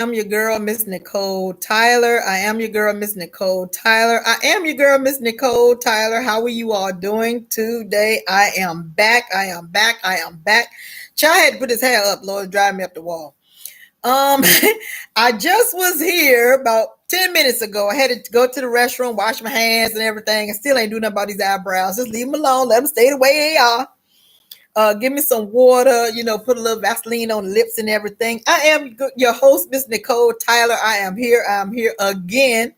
I'm your girl, Miss Nicole Tyler. I am your girl, Miss Nicole Tyler. I am your girl, Miss Nicole Tyler. How are you all doing today? I am back. I am back. I am back. Child had to put his hair up, Lord, drive me up the wall. Um, I just was here about 10 minutes ago. I had to go to the restroom, wash my hands and everything. I still ain't doing nothing about these eyebrows. Just leave them alone. Let them stay the way they are. Give me some water, put a little Vaseline on the lips and everything. I am your host, Miss Nicole Tyler. I am here. I'm here again.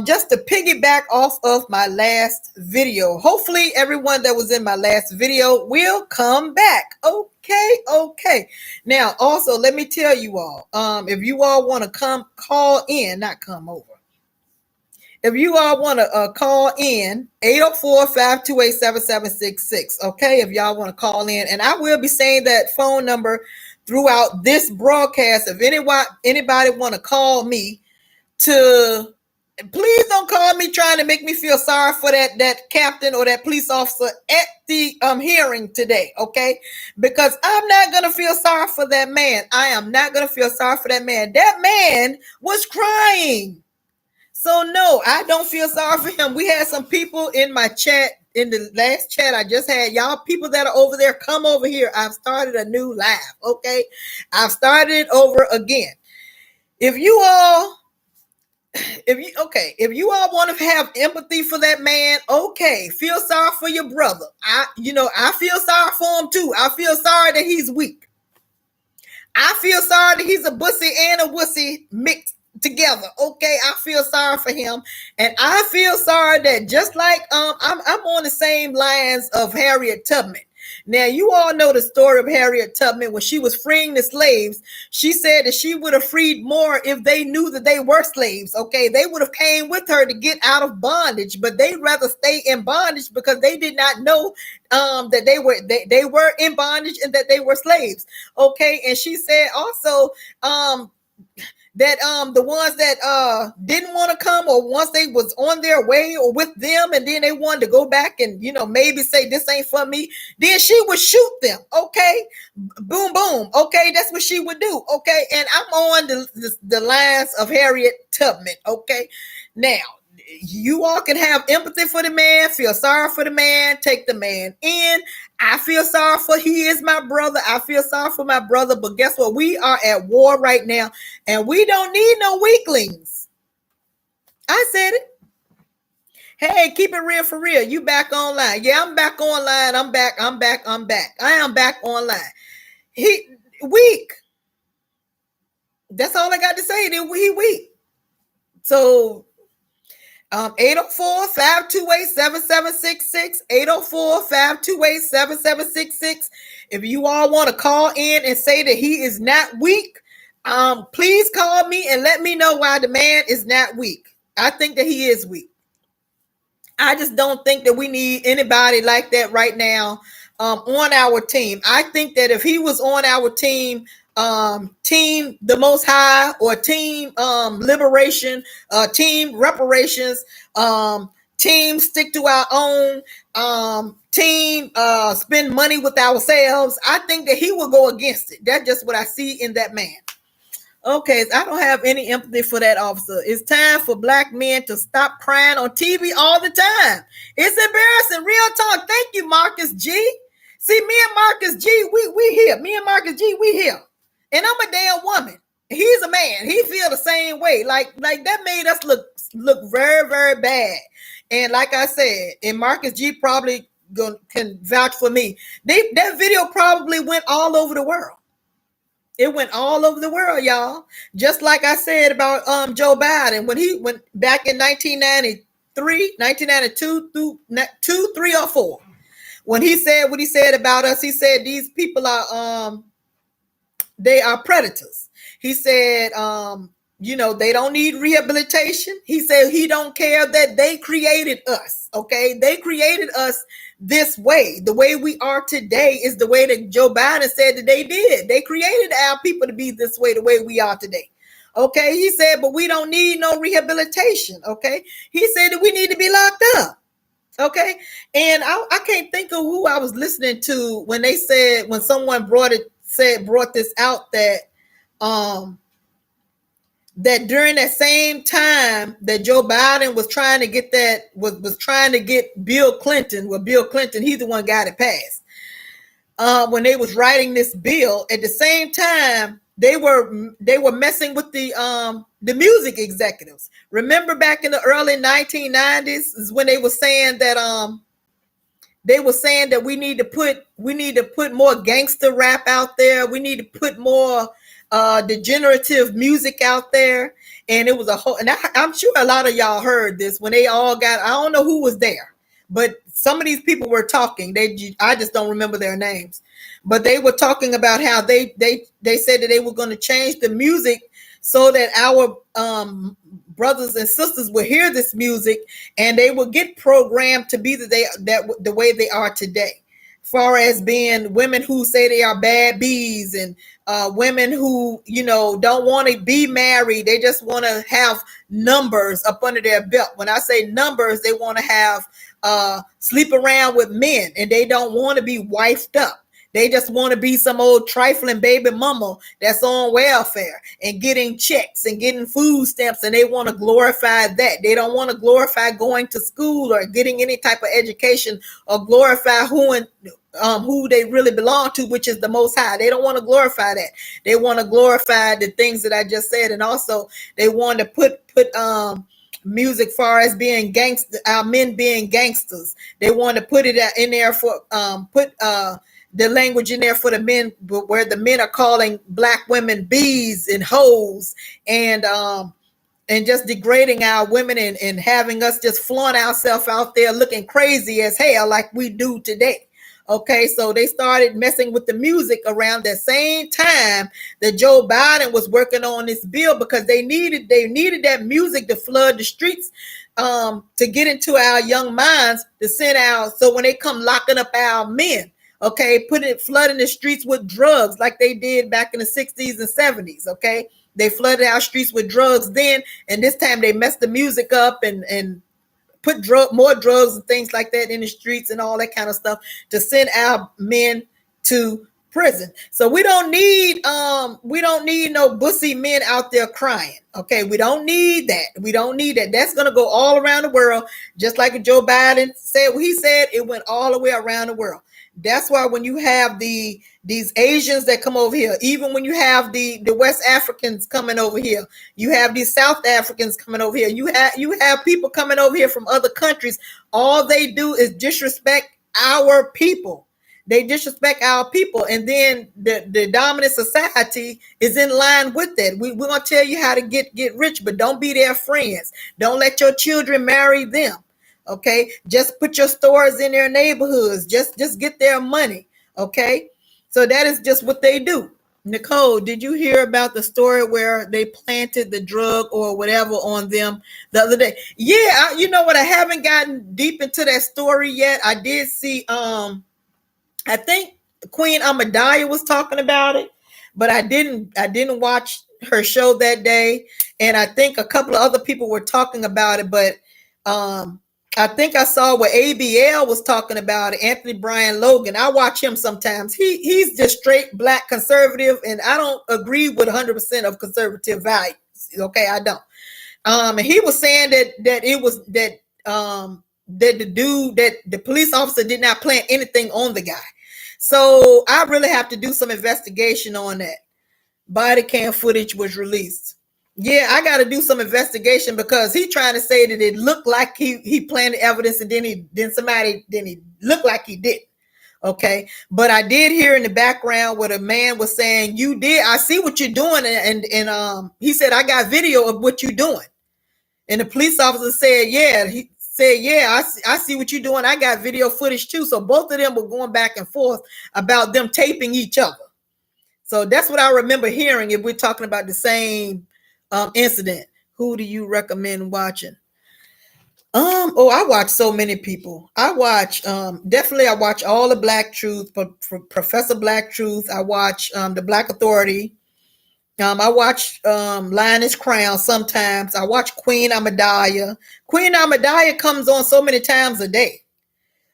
Just to piggyback off of my last video. Hopefully everyone that was in my last video will come back. Okay. Now, also, let me tell you all, if you all want to call in, not come over. If you all want to call in, 804-528-7766. Okay, if y'all want to call in. And I will be saying that phone number throughout this broadcast. If anybody want to call me to, please don't call me trying to make me feel sorry for that captain or that police officer at the hearing today, okay? Because I'm not going to feel sorry for that man. I am not going to feel sorry for that man. That man was crying. So no, I don't feel sorry for him. We had some people in my chat, in the last chat I just had. Y'all people that are over there, come over here. I've started a new live, okay? I've started it over again. If you all want to have empathy for that man, okay, feel sorry for your brother. I feel sorry for him too. I feel sorry that he's weak. I feel sorry that he's a bussy and a wussy mixed together. Okay, I feel sorry for him, and I feel sorry that just like I'm on the same lines of Harriet Tubman. Now, you all know the story of Harriet Tubman. When she was freeing the slaves, she said that she would have freed more if they knew that they were slaves. Okay, they would have came with her to get out of bondage, but they'd rather stay in bondage because they did not know that they were in bondage and that they were slaves. Okay, and she said also that the ones that didn't want to come, or once they was on their way or with them and then they wanted to go back and maybe say this ain't for me, then she would shoot them. Okay, boom boom. Okay, that's what she would do. Okay, and I'm on the lines of Harriet Tubman. Okay, now you all can have empathy for the man, feel sorry for the man, take the man in. I feel sorry for, he is my brother. I feel sorry for my brother, but guess what? We are at war right now, and we don't need no weaklings. I said it. Hey, keep it real for real. You back online. Yeah, I'm back online. I'm back. I am back online. He weak. That's all I got to say. He weak. So 804-528-7766, 804-528-7766. If you all want to call in and say that he is not weak, please call me and let me know why the man is not weak. I think that he is weak. I just don't think that we need anybody like that right now on our team. I think that if he was on our team, team the Most High, or team liberation, team reparations, team stick to our own, team spend money with ourselves, I think that he will go against it. That's just what I see in that man. Okay, I don't have any empathy for that officer. It's time for black men to stop crying on TV all the time. It's embarrassing. Real talk. Thank you, Marcus G. See, me and Marcus G, we here. Me and Marcus G, we here. And I'm a damn woman. He's a man. He feel the same way. Like that made us look very, very bad. And like I said, and Marcus G probably can vouch for me. That video probably went all over the world. It went all over the world, y'all. Just like I said about Joe Biden when he went back in 1993, 1992, 3 or 4. When he said what he said about us, he said these people are they are predators. He said they don't need rehabilitation. He said he don't care that they created us. Okay, they created us this way. The way we are today is the way that Joe Biden said that they did. They created our people to be this way, the way we are today. Okay, he said, but we don't need no rehabilitation. Okay, he said that we need to be locked up. Okay, and I can't think of who I was listening to when they said, when someone brought this out, that that during that same time that Joe Biden was trying to get was trying to get Bill Clinton, he's the one got it passed. When they was writing this bill, at the same time they were messing with the music executives. Remember back in the early 1990s is when they were saying that we need to put more gangster rap out there. We need to put more degenerative music out there. And it was a whole, and I'm sure a lot of y'all heard this when they all got, I don't know who was there, but some of these people were talking. I just don't remember their names, but they were talking about how they said that they were going to change the music so that our brothers and sisters will hear this music and they will get programmed to be the way they are today. Far as being women who say they are bad bees, and women who don't want to be married, they just want to have numbers up under their belt. When I say numbers, they want to have sleep around with men, and they don't want to be wifed up. They just want to be some old trifling baby mama that's on welfare and getting checks and getting food stamps, and they want to glorify that. They don't want to glorify going to school or getting any type of education or glorify who they really belong to, which is the Most High. They don't want to glorify that. They want to glorify the things that I just said, and also they want to put music far as being gangster, our men being gangsters. They want to put it in there for the language in there for the men, where the men are calling black women bees and hoes, and just degrading our women, and having us just flaunt ourselves out there looking crazy as hell like we do today. Okay, so they started messing with the music around the same time that Joe Biden was working on this bill, because they needed that music to flood the streets, to get into our young minds, to send out, so when they come locking up our men, okay, flooding the streets with drugs like they did back in the 60s and 70s. Okay, they flooded our streets with drugs then, and this time they messed the music up and put more drugs and things like that in the streets and all that kind of stuff to send our men to prison. So we don't need no bussy men out there crying. Okay, we don't need that. That's gonna go all around the world, just like Joe Biden said. He said it went all the way around the world. That's why when you have these Asians that come over here, even when you have the West Africans coming over here, you have these South Africans coming over here, you have people coming over here from other countries. All they do is disrespect our people. They disrespect our people, and then the dominant society is in line with that. We're gonna tell you how to get rich, but don't be their friends. Don't let your children marry them. Okay, just put your stores in their neighborhoods. Just get their money. Okay, so that is just what they do. Nicole, did you hear about the story where they planted the drug or whatever on them the other day? Yeah, you know what? I haven't gotten deep into that story yet. I did see. I think Queen Amadiah was talking about it, but I didn't watch her show that day, and I think a couple of other people were talking about it, but I think I saw where ABL was talking about it, Anthony Brian Logan. I watch him sometimes. He's just straight black conservative, and I don't agree with 100% of conservative values. Okay, I don't. And he was saying that it was that the police officer did not plant anything on the guy. So I really have to do some investigation on that. Body cam footage was released. Yeah, I got to do some investigation, because he trying to say that it looked like he planted evidence, and then he looked like he did. Okay, but I did hear in the background what a man was saying. You did. I see what you're doing, and he said, I got video of what you're doing. And the police officer said, yeah. He said, yeah, I see what you're doing. I got video footage too. So both of them were going back and forth about them taping each other. So that's what I remember hearing, if we're talking about the same incident. Who do you recommend watching? I watch so many people. I watch definitely I watch all the Black Truth, Professor Black Truth. I watch the Black Authority. I watch Lioness Crown sometimes. I watch Queen Amadiah. Queen Amadiah comes on so many times a day.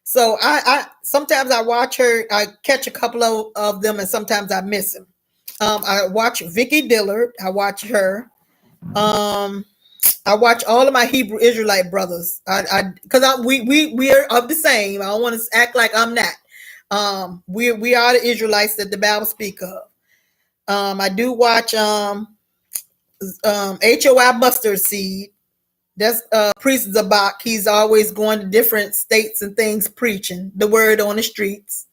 So I sometimes I watch her. I catch a couple of them, and sometimes I miss them. I watch Vicky Dillard. I watch her. I watch all of my Hebrew Israelite brothers. Because we are of the same. I don't want to act like I'm not. We are the Israelites that the Bible speak of. I do watch HOI Mustard Seed. That's Priest Zabak. He's always going to different states and things preaching the word on the streets.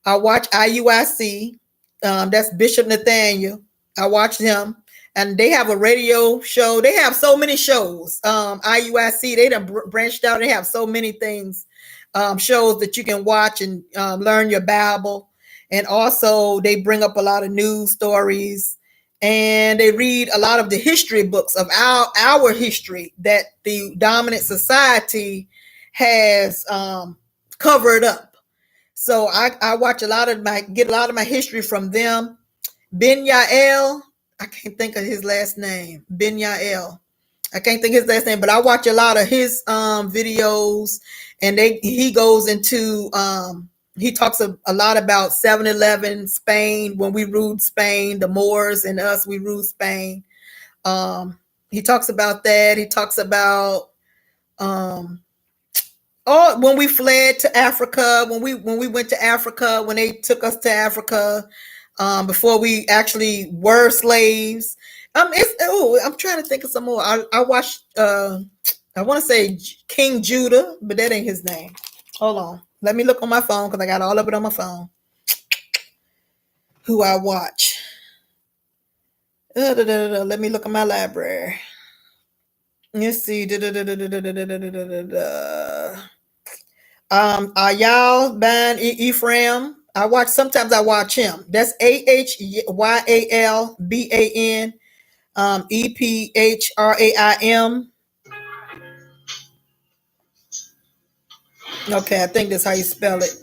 I watch IUIC. That's Bishop Nathaniel. I watch them. And they have a radio show. They have so many shows. IUIC, they done branched out. They have so many things, shows that you can watch and learn your Bible. And also, they bring up a lot of news stories. And they read a lot of the history books of our history that the dominant society has covered up. So I watch get a lot of my history from them. Ben Yael, I can't think of his last name. Ben Yael. I can't think of his last name, but I watch a lot of his videos, and he goes into he talks a lot about 7-Eleven, Spain, when we ruled Spain, the Moors and us, we ruled Spain. He talks about that. He talks about when we fled to Africa, when we went to Africa, when they took us to Africa, before we actually were slaves. I'm trying to think of some more. I watched I want to say King Judah, but that ain't his name. Hold on. Let me look on my phone because I got all of it on my phone. Who I watch. Let me look at my library. Let's see. Ayal Ban Ephraim. Sometimes I watch him. That's AHYALBAN EPHRAIM. Okay, I think that's how you spell it.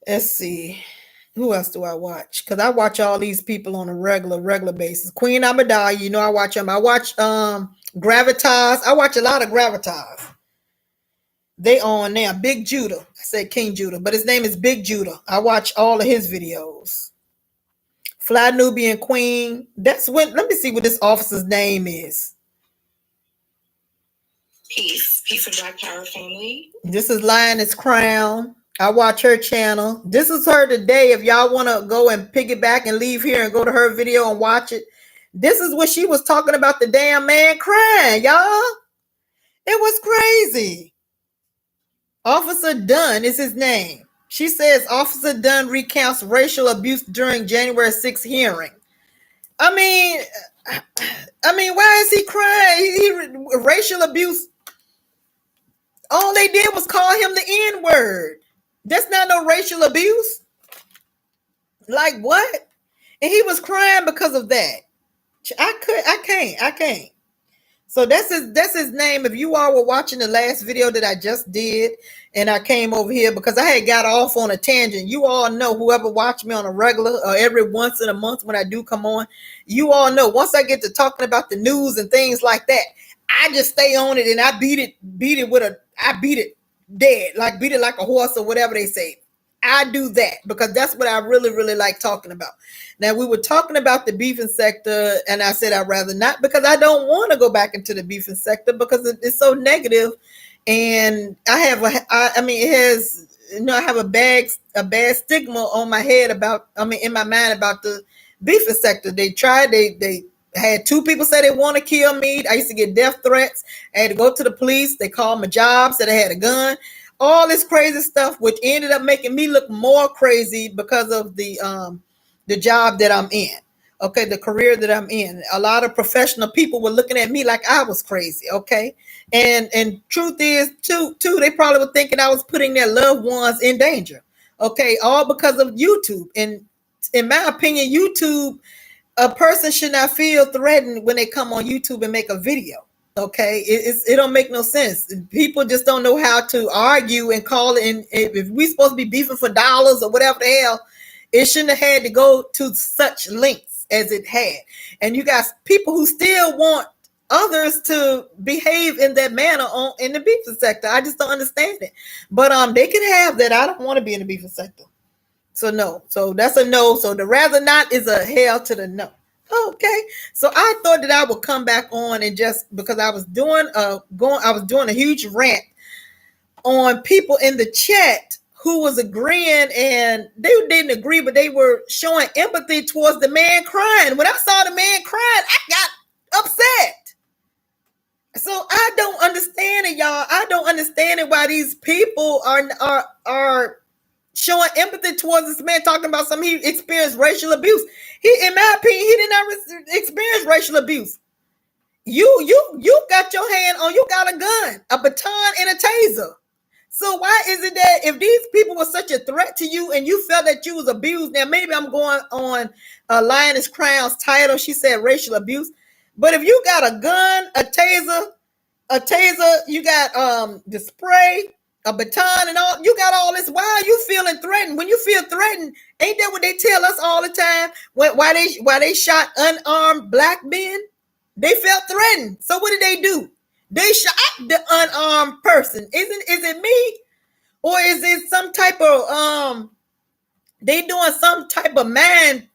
Let's see. Who else do I watch? Because I watch all these people on a regular basis. Queen Amadai, I watch them. I watch Gravitas. I watch a lot of Gravitas. They on now. Big Judah. I said King Judah, but his name is Big Judah. I watch all of his videos. Fly Nubian Queen. Let me see what this officer's name is. Peace of Black Power family. This is Lioness Crown. I watch her channel. This is her today. If y'all want to go and piggyback and leave here and go to her video and watch it. This is what she was talking about, the damn man crying, y'all. It was crazy. Officer Dunn is his name. She says Officer Dunn recounts racial abuse during January 6th hearing. I mean, why is he crying? Racial abuse. All they did was call him the N-word. That's not no racial abuse. Like what? And he was crying because of that. I can't. So that's his name. If you all were watching the last video that I just did, and I came over here because I had got off on a tangent. You all know, whoever watched me on a regular or every once in a month when I do come on, you all know once I get to talking about the news and things like that, I just stay on it and I beat it dead, like beat it like a horse or whatever they say. I do that because that's what I really, really like talking about. Now, we were talking about the beefing sector, and I said I'd rather not because I don't want to go back into the beefing sector because it's so negative. And I have it has, I have a bad stigma on my head in my mind about the beefing sector. They had 2 people say they want to kill me. I used to get death threats. I had to go to the police. They called my job, said I had a gun. All this crazy stuff, which ended up making me look more crazy because of the job that I'm in. Okay, the career that I'm in. A lot of professional people were looking at me like I was crazy. Okay, and truth is, too, they probably were thinking I was putting their loved ones in danger. Okay, all because of YouTube. And in my opinion, YouTube, a person should not feel threatened when they come on YouTube and make a video. Okay, it don't make no sense. People just don't know how to argue and call it. And if we supposed to be beefing for dollars or whatever the hell, it shouldn't have had to go to such lengths as it had. And you got people who still want others to behave in that manner in the beefing sector. I just don't understand it. But they can have that. I don't want to be in the beefing sector. So no. So that's a no. So the rather not is a hell to the no. Okay, so I thought that I would come back on and just because I was doing a huge rant on people in the chat who was agreeing, and they didn't agree, but they were showing empathy towards the man crying. When I saw the man crying, I got upset. So I don't understand it, y'all. I don't understand it why these people are showing empathy towards this man talking about something he experienced racial abuse. He, in my opinion, he did not experience racial abuse. You got your hand on, you got a gun, a baton, and a taser. So why is it that if these people were such a threat to you and you felt that you was abused, now maybe I'm going on Lioness Crown's title, she said racial abuse. But if you got a gun, a taser, you got the spray, a baton, and all, you got all this. Why are you feeling threatened? When you feel threatened, ain't that what they tell us all the time? Why they shot unarmed black men? They felt threatened. So what did they do? They shot the unarmed person. Is it me? Or is it some type of they doing some type of man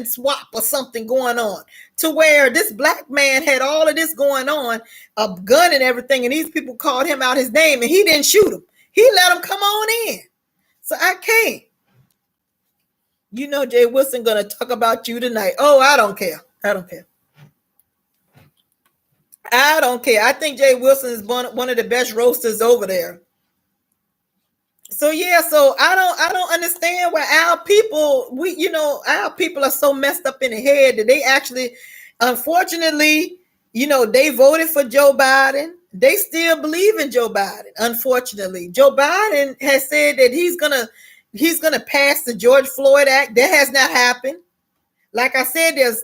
swap or something going on to where this black man had all of this going on, a gun and everything, and these people called him out his name and he didn't shoot him. He let him come on in. So I can't. You know, Jay Wilson gonna talk about you tonight. Oh, I don't care. I don't care. I don't care. I think Jay Wilson is one of the best roasters over there. So yeah, so I don't understand why our people are so messed up in the head that they actually, unfortunately, they voted for Joe Biden. They still believe in Joe Biden. Unfortunately, Joe Biden has said that he's gonna pass the George Floyd Act. That has not happened. Like I said, there's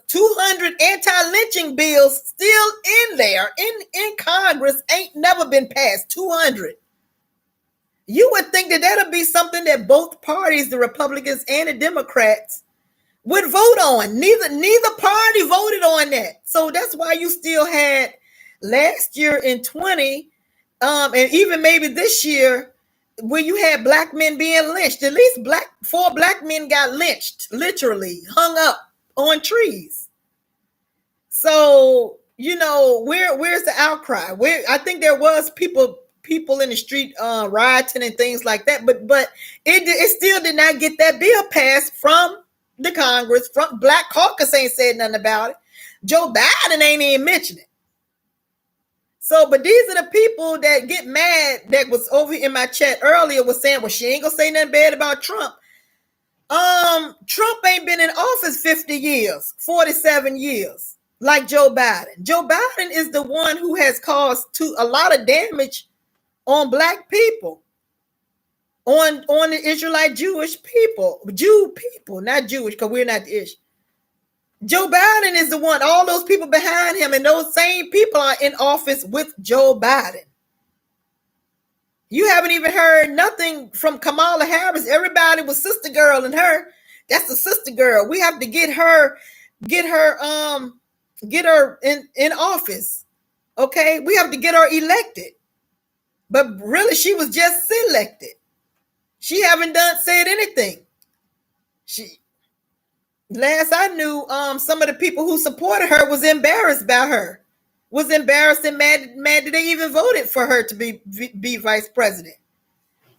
200 anti-lynching bills still in there in Congress. Ain't never been passed. 200. You would think that that'll be something that both parties, the Republicans and the Democrats, would vote on. Neither party voted on that. So that's why you still had last year in 20, and even maybe this year, where you had black men being lynched. At least 4 black men got lynched, literally hung up on trees. So where's the outcry? I think there was people in the street rioting and things like that, but it still did not get that bill passed from the Congress. From Black Caucus ain't said nothing about it. Joe Biden ain't even mentioned it. So, but these are the people that get mad. That was over in my chat earlier was saying, well, she ain't gonna say nothing bad about Trump. Trump ain't been in office 50 years, 47 years, like Joe Biden. Joe Biden is the one who has caused a lot of damage on black people, on the Israelite Jewish people, not Jewish, because we're not the Ish. Joe Biden is the one, all those people behind him, and those same people are in office with Joe Biden. You haven't even heard nothing from Kamala Harris. Everybody was sister girl and her. That's the sister girl. We have to get her in office. Okay, we have to get her elected. But really, she was just selected. She haven't said anything. Last I knew, some of the people who supported her was embarrassed by her. Was embarrassed and mad that they even voted for her to be vice president.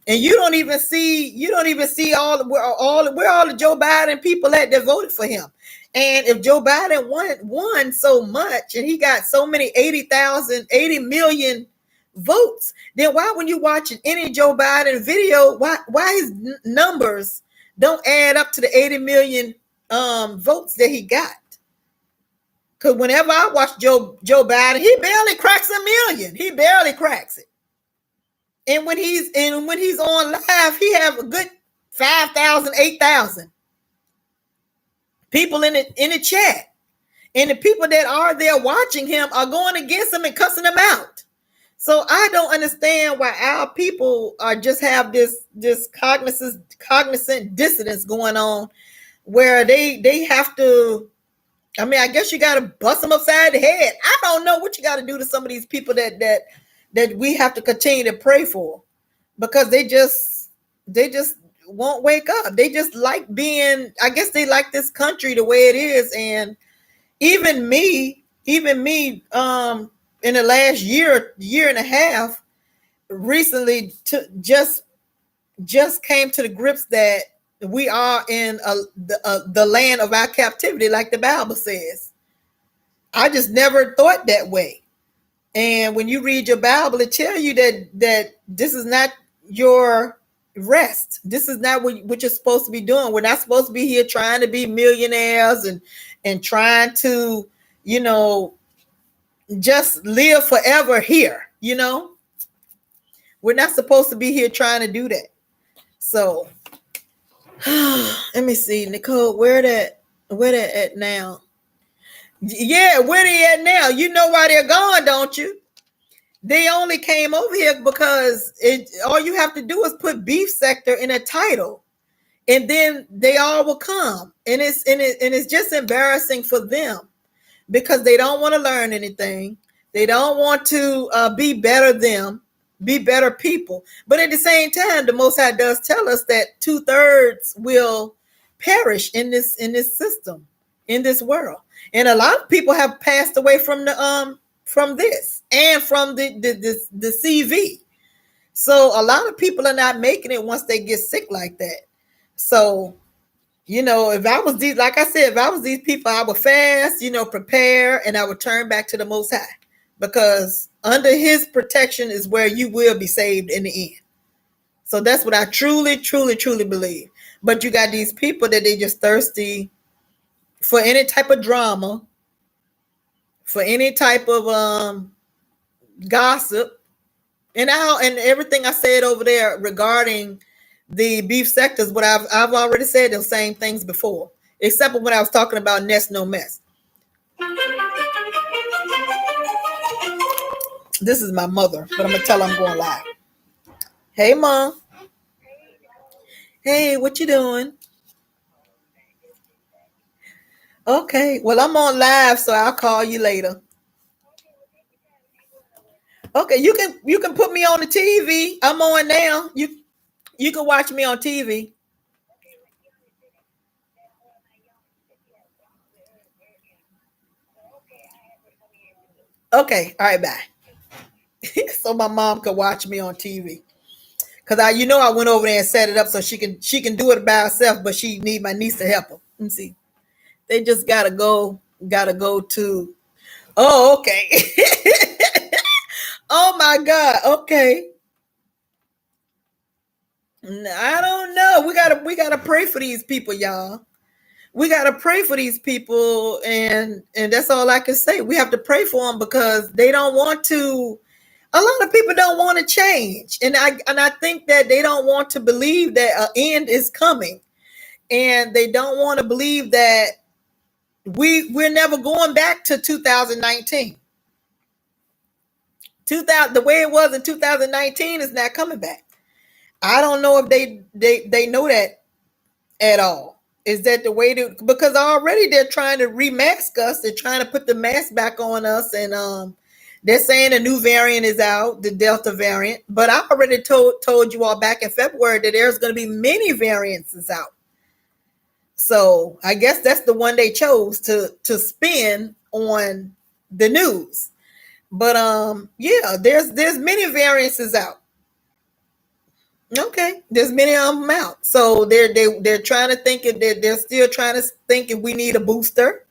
And you don't even see where all the Joe Biden people at that voted for him. And if Joe Biden won so much and he got so many 80 million votes, then why when you watching any Joe Biden video, why his numbers don't add up to the 80 million votes that he got? Because whenever I watch Joe Biden, he barely cracks a million. He barely cracks it. And when he's on live, he have a good 5,000, 8,000 people in the chat. And the people that are there watching him are going against him and cussing him out. So I don't understand why our people are just have this cognizant dissonance going on, where they have to. I mean, I guess you got to bust them upside the head. I don't know what you got to do to some of these people that we have to continue to pray for, because they just won't wake up. They just like being, I guess they like this country the way it is. And even me, in the last year and a half, recently just came to the grips that we are in the land of our captivity, like the Bible says. I just never thought that way. And when you read your Bible, it tells you that this is not your rest. This is not what you're supposed to be doing. We're not supposed to be here trying to be millionaires and trying to, you know, just live forever here. We're not supposed to be here trying to do that. So let me see, Nicole, where that at now? Yeah, where they at now? You know why they're gone, don't you? They only came over here because all you have to do is put beef sector in a title, and then they all will come. And it's just embarrassing for them because they don't want to learn anything. They don't want to be better people. But at the same time, the Most High does tell us that 2/3 will perish in this system, in this world, and a lot of people have passed away from this and from the CV. So a lot of people are not making it once they get sick like that. So, if I was these, like I said, if I was these people, I would fast, prepare, and I would turn back to the Most High, because under his protection is where you will be saved in the end. So that's what I truly, truly, truly believe. But you got these people that they just thirsty for any type of drama, for any type of gossip, and everything I said over there regarding the beef sectors. But I've already said those same things before, except for when I was talking about Nest No Mess. This is my mother, but I'm gonna tell her I'm going live. Hey, Mom. Hey, what you doing? Okay, well, I'm on live, so I'll call you later. Okay, you can put me on the TV. I'm on now. You can watch me on TV. Okay, all right, bye. So my mom could watch me on TV. Cause I went over there and set it up so she can do it by herself, but she need my niece to help her. Let me see. They just gotta go to. Oh, okay. Oh my God. Okay. I don't know. We gotta pray for these people, y'all. We gotta pray for these people, and that's all I can say. We have to pray for them because they don't want to. A lot of people don't want to change, and I think that they don't want to believe that an end is coming, and they don't want to believe that we're never going back to 2019. 2000, the way it was in 2019 is not coming back. I don't know if they know that at all. Is that the way to? Because already they're trying to remask us. They're trying to put the mask back on us, and they're saying a new variant is out, the Delta variant. But I already told you all back in February that there's going to be many variants is out. So I guess that's the one they chose to spin on the news. But yeah, there's many variances out. Okay, there's many of them out. So they're trying to think if they're still trying to think if we need a booster.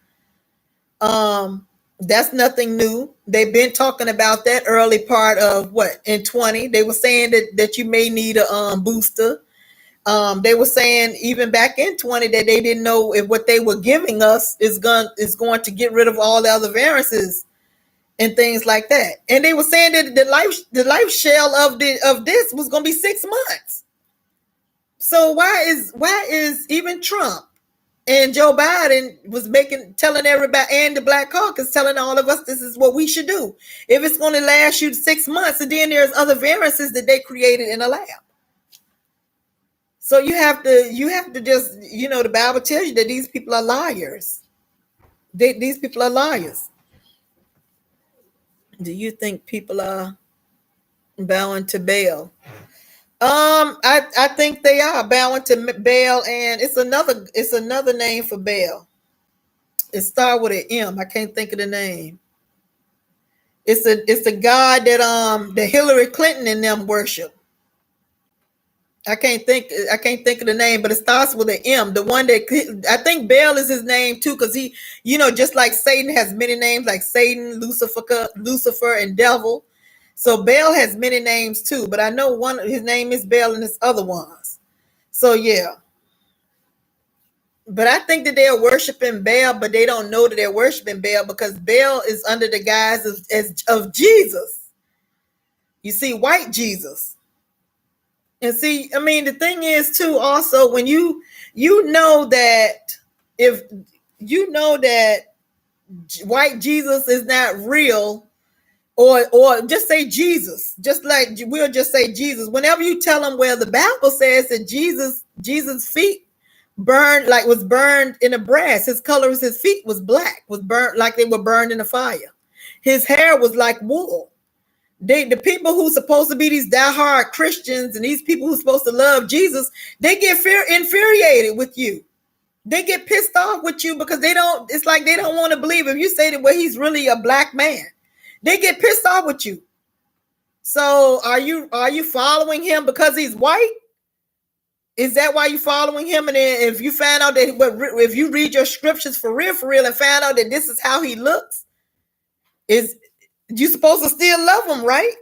That's nothing new. They've been talking about that early part of what in 20. They were saying that you may need a booster. They were saying even back in 20 that they didn't know if what they were giving us is going to get rid of all the other variances and things like that. And they were saying that the life shell of this was going to be 6 months. So why is even Trump and Joe Biden was telling everybody, and the Black Caucus telling all of us this is what we should do if it's going to last you 6 months, and then there's other variances that they created in a lab. So you have to just, the Bible tells you that these people are liars. These people are liars. Do you think people are bowing to Baal? I think they are bowing to Baal, and it's another name for Baal. It starts with an M. I can't think of the name. It's the god that Hillary Clinton and them worship. I can't think of the name, but it starts with an M. The one that I think Baal is his name too, because he, just like Satan has many names, like Satan, Lucifer, and Devil. So Baal has many names too, but I know one his name is Baal and his other ones. So yeah. But I think that they're worshiping Baal, but they don't know that they're worshiping Baal because Baal is under the guise of Jesus. You see, white Jesus. And see, I mean, the thing is too, also, when you know that if you know that white Jesus is not real, or just say Jesus, just like we'll just say Jesus. Whenever you tell them, well, the Bible says that Jesus' feet was burned in a brass. His color was his feet was black, was burnt like they were burned in a fire. His hair was like wool. The people who supposed to be these diehard Christians and these people who's supposed to love Jesus, they get infuriated with you. They get pissed off with you because it's like they don't want to believe if you say that, well, he's really a black man. They get pissed off with you. So are you following him because he's white? Is that why you following him? And then if you find out that, if you read your scriptures for real, and find out that this is how he looks, is you supposed to still love him, right?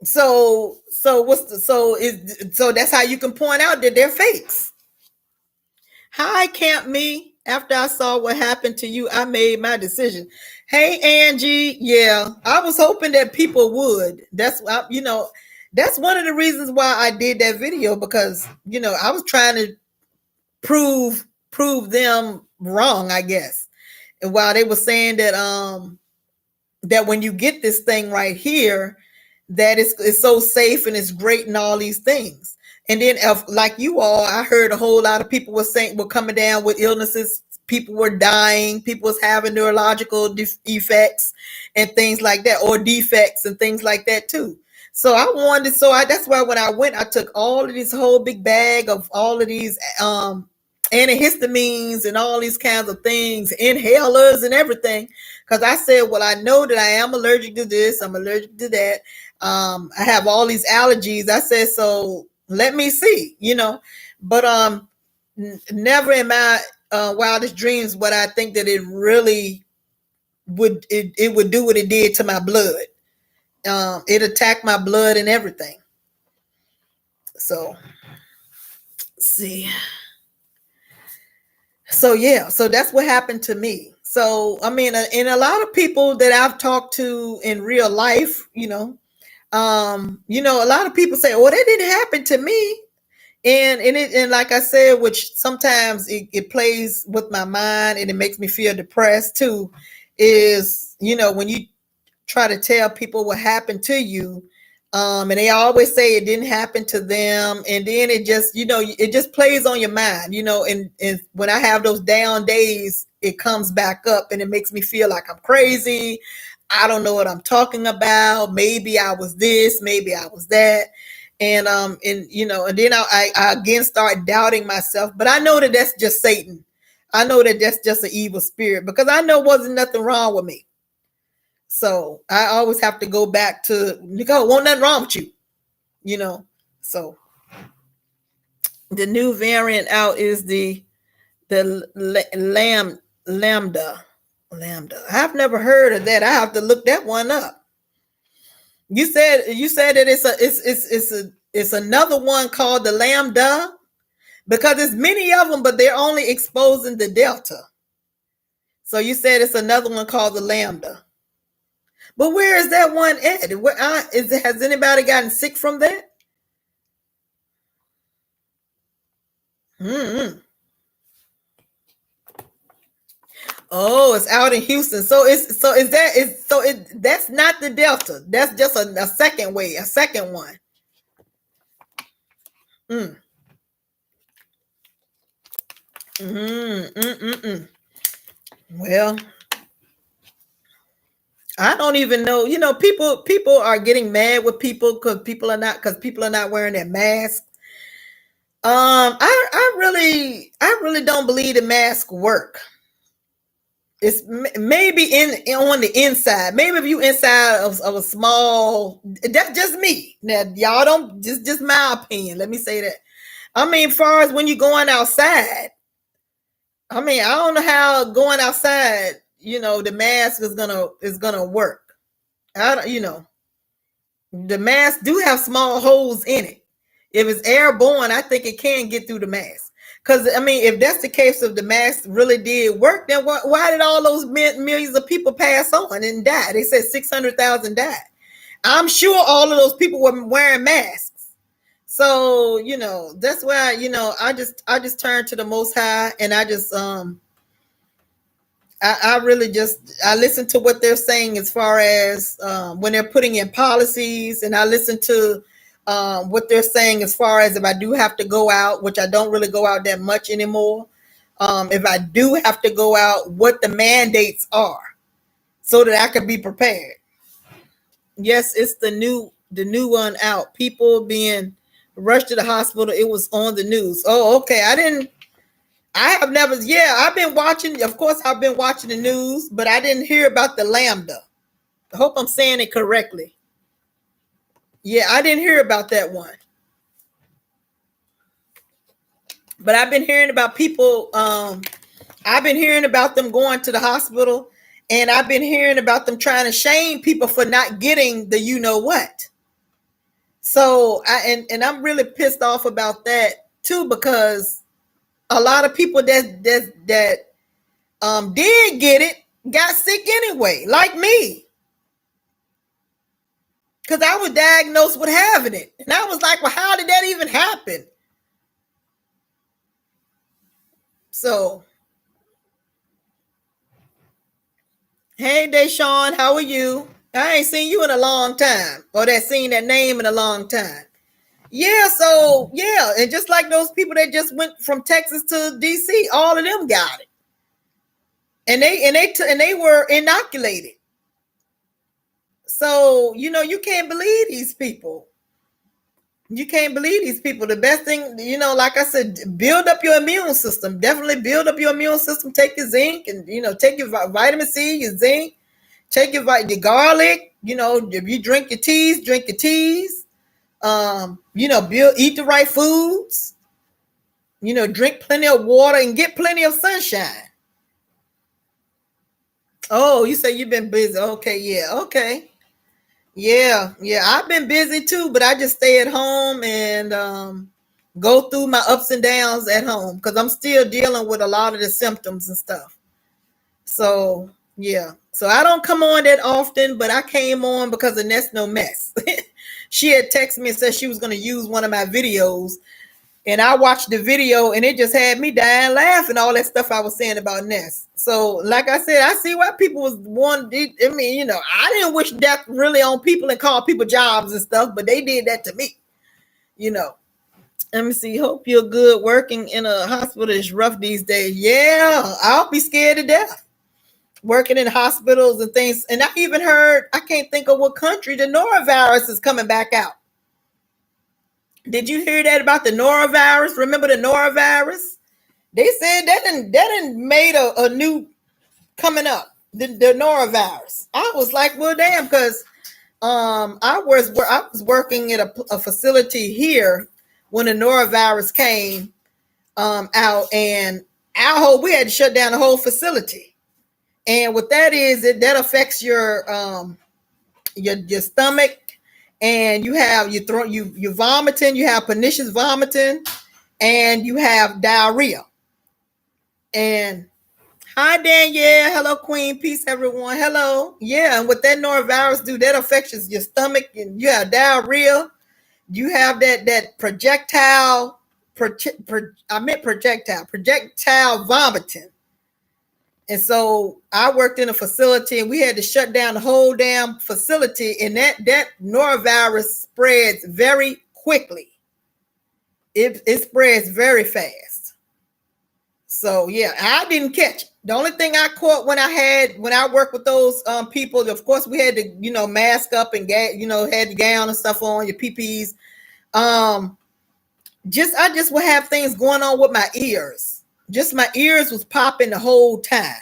So that's how you can point out that they're fakes. Hi, Camp Me. After I saw what happened to you, I made my decision. Hey, Angie. Yeah, I was hoping that people would. That's one of the reasons why I did that video, because I was trying to prove them wrong, I guess. And while they were saying that when you get this thing right here, that it's so safe and it's great and all these things. And then, like you all, I heard a whole lot of people were coming down with illnesses. People were dying. People was having neurological effects and things like that, or defects and things like that too. So that's why when I went, I took all of this whole big bag of all of these antihistamines and all these kinds of things, inhalers and everything. Because I said, well, I know that I am allergic to this. I'm allergic to that. I have all these allergies. I said, so let me see, but never in my wildest dreams would I think that it really it would do what it did to my blood. It attacked my blood and everything. So see. So yeah, so that's what happened to me. So I mean, and a lot of people that I've talked to in real life, a lot of people say, "Oh, that didn't happen to me," and like I said, which sometimes it plays with my mind and it makes me feel depressed too. Is when you try to tell people what happened to you, and they always say it didn't happen to them, and then it just it just plays on your mind, and when I have those down days, it comes back up and it makes me feel like I'm crazy. I don't know what I'm talking about. Maybe I was this, maybe I was that. And then I again start doubting myself, but I know that that's just Satan. I know that that's just an evil spirit, because I know wasn't nothing wrong with me. So I always have to go back to Nicole. Won't nothing wrong with you, So the new variant out is the lambda. I've never heard of that. I have to look that one up. You said that it's another one called the lambda, because there's many of them, but they're only exposing the delta. So you said it's another one called the lambda. But where is that one at? Has anybody gotten sick from that? Mm-hmm. Oh, it's out in Houston. That's not the Delta. That's just a second way, a second one. Mm. Mm-mm. Mm-mm. Well, I don't even know. People are getting mad with people because people are not wearing their mask. I really don't believe the mask work. It's maybe on the inside. Maybe if you inside of a small, that's just me. Now y'all don't just my opinion. Let me say that. I mean, far as when you're going outside, I mean, I don't know how going outside, the mask is gonna work. I don't, the mask do have small holes in it. If it's airborne, I think it can get through the mask. Because I mean, if that's the case, if the mask really did work, then why did all those millions of people pass on and die? They said 600,000 died. I'm sure all of those people were wearing masks. So that's why I just turn to the Most High, and I really I listen to what they're saying as far as when they're putting in policies, and I listen to what they're saying as far as if I do have to go out, which I don't really go out that much anymore. If I do have to go out, what the mandates are, so that I can be prepared. Yes, it's the new one out. People being rushed to the hospital. It was on the news. Oh, okay. I have never, yeah, I've been watching, of course, I've been watching the news, but I didn't hear about the Lambda. I hope I'm saying it correctly. Yeah, I didn't hear about that one. But I've been hearing about people, I've been hearing about them going to the hospital, and I've been hearing about them trying to shame people for not getting the you know what. So, and I'm really pissed off about that too, because a lot of people that did get it got sick anyway, like me, because I was diagnosed with having it, and I was like, well, how did that even happen? So, hey, Deshaun, how are you? I ain't seen you in a long time, or seen that name in a long time. Yeah, so yeah, and just like those people that just went from Texas to DC, all of them got it, and they were inoculated. So you can't believe these people. You can't believe these people. The best thing, like I said, build up your immune system. Definitely build up your immune system. Take your zinc, and take your vitamin C, your zinc. Take your garlic. If you drink your teas, drink your teas. Eat the right foods. Drink plenty of water and get plenty of sunshine. Oh, you say you've been busy. Okay, yeah, okay. Yeah, yeah. I've been busy too, but I just stay at home and go through my ups and downs at home because I'm still dealing with a lot of the symptoms and stuff. So yeah. So I don't come on that often, but I came on because of Nest No Mess. She had texted me and said she was going to use one of my videos, and I watched the video, and it just had me dying laughing, all that stuff I was saying about Ness. So, like I said, I see why people was wanting. I mean, I didn't wish death really on people and call people jobs and stuff, but they did that to me. You know. Let me see. Hope you're good. Working in a hospital is rough these days. Yeah, I'll be scared to death. Working in hospitals and things. And I even heard, I can't think of what country, the norovirus is coming back out. Did you hear that about the norovirus? Remember the norovirus? They said that didn't made a new coming up. The norovirus. I was like, well, damn, because I was working at a facility here when the norovirus came out, and we had to shut down the whole facility. And what that is, that affects your stomach, and you have you vomiting, you have pernicious vomiting, and you have diarrhea. And hi Dan, yeah, hello Queen, peace everyone, hello, yeah. And what that norovirus do, that affects your stomach, and you have diarrhea. You have that projectile vomiting. And so I worked in a facility, and we had to shut down the whole damn facility. And that norovirus spreads very quickly. It spreads very fast. So yeah, I didn't catch it. The only thing I caught when I worked with those people, of course, we had to mask up and had the gown and stuff on, your PPs. Um, I just would have things going on with my ears. Just my ears was popping the whole time.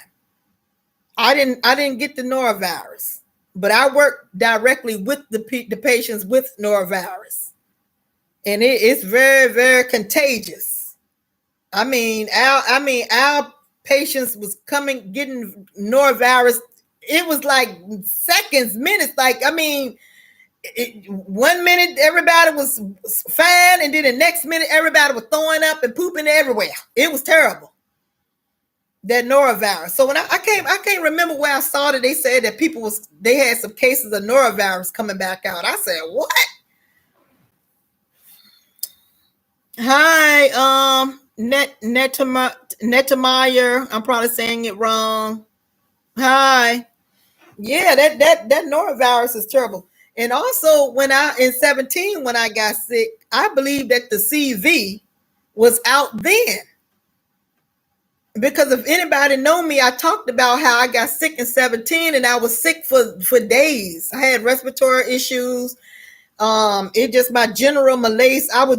I didn't get the norovirus, but I worked directly with the patients with norovirus, and it's very, very contagious. Our patients was getting norovirus. It was like seconds, minutes. One minute everybody was fine, and then the next minute everybody was throwing up and pooping everywhere. It was terrible. That norovirus. So when I can't remember where I saw it. They said that they had some cases of norovirus coming back out. I said, what? Hi, Netmeyer. I'm probably saying it wrong. Hi. Yeah, that norovirus is terrible. And also, in 17, when I got sick, I believe that the CV was out then. Because if anybody know me, I talked about how I got sick in 17, and I was sick for days. I had respiratory issues. It just my general malaise. I was